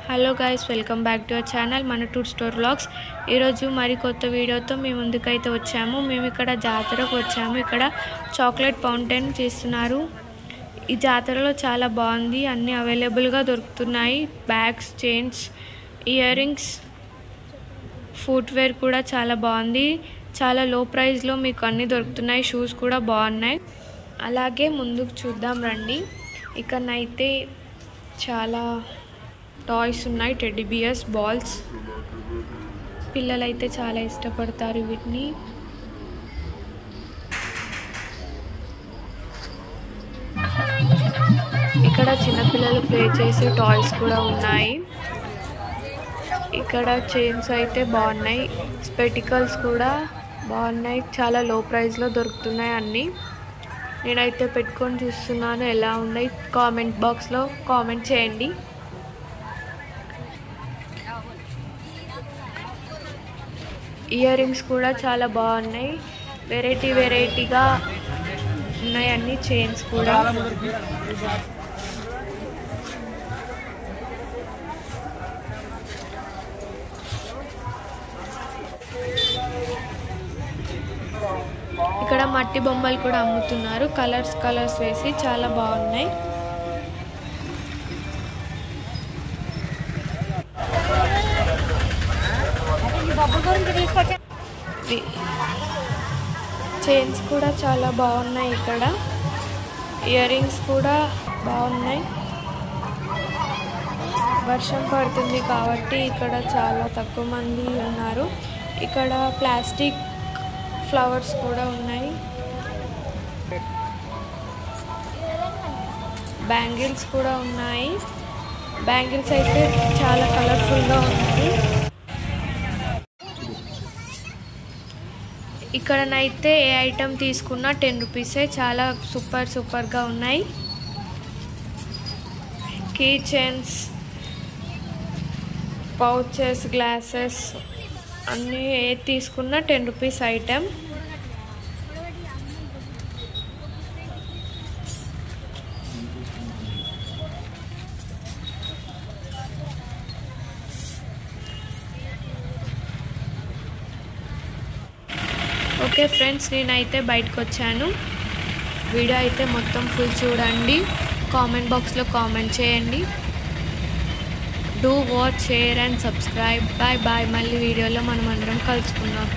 Hello guys, welcome back to our channel మన tour store vlogs. ఈరోజు మరి కొత్త వీడియోతో మేము ముందుకైతే వచ్చాము. మేము ఇక్కడ జాతరకు వచ్చాము. ఇక్కడ చాక్లెట్ ఫౌంటైన్ చేస్తున్నారు. ఈ జాతరలో చాలా బాగుంది. అన్నీ అవైలబుల్గా దొరుకుతున్నాయి. Bags, chains, ear rings, footwear కూడా చాలా బాగుంది. చాలా లో ప్రైస్లో మీకు అన్నీ దొరుకుతున్నాయి. షూస్ కూడా బాగున్నాయి. అలాగే ముందుకు చూద్దాం రండి. ఇక్కడనైతే చాలా టాయ్స్ ఉన్నాయి. Teddy beers, balls. పిల్లలైతే చాలా ఇష్టపడతారు వీటిని. ఇక్కడ చిన్నపిల్లలు ప్లే చేసే టాయ్స్ కూడా ఉన్నాయి. ఇక్కడ చైన్స్ అయితే బాగున్నాయి. స్పెటికల్స్ కూడా బాగున్నాయి. చాలా లో ప్రైస్లో దొరుకుతున్నాయి అన్నీ. నేనైతే పెట్టుకొని చూస్తున్నాను ఎలా ఉన్నాయి. కామెంట్ బాక్స్లో కామెంట్ చేయండి. ఇయర్ రింగ్స్ కూడా చాలా బాగున్నాయి. వెరైటీగా ఉన్నాయి అన్ని. చైన్స్ కూడా ఇక్కడ మట్టి బొమ్మలు కూడా అమ్ముతున్నారు. కలర్స్ వేసి చాలా బాగున్నాయి. చైన్స్ కూడా చాలా బాగున్నాయి. ఇక్కడ ఇయర్ రింగ్స్ కూడా బాగున్నాయి. వర్షం పడుతుంది కాబట్టి ఇక్కడ చాలా తక్కువ మంది ఉన్నారు. ఇక్కడ ప్లాస్టిక్ ఫ్లవర్స్ కూడా ఉన్నాయి. బ్యాంగిల్స్ కూడా ఉన్నాయి. బ్యాంగిల్స్ అయితే చాలా కలర్ఫుల్గా ఉన్నాయి. ఇక్కడనైతే ఏ ఐటమ్ తీసుకున్నా 10 రూపీసే. చాలా సూపర్గా ఉన్నాయి. కీ చైన్స్, పౌచెస్, గ్లాసెస్ అన్నీ ఏది తీసుకున్నా 10 రూపీస్ ఐటమ్. ఓకే ఫ్రెండ్స్, నేనైతే బయటకు వచ్చాను. వీడియో అయితే మొత్తం ఫుల్ చూడండి. కామెంట్ బాక్స్లో కామెంట్ చేయండి. Do watch, share and subscribe. Bye. మళ్ళీ వీడియోలో మనం అందరం కలుసుకుందాం.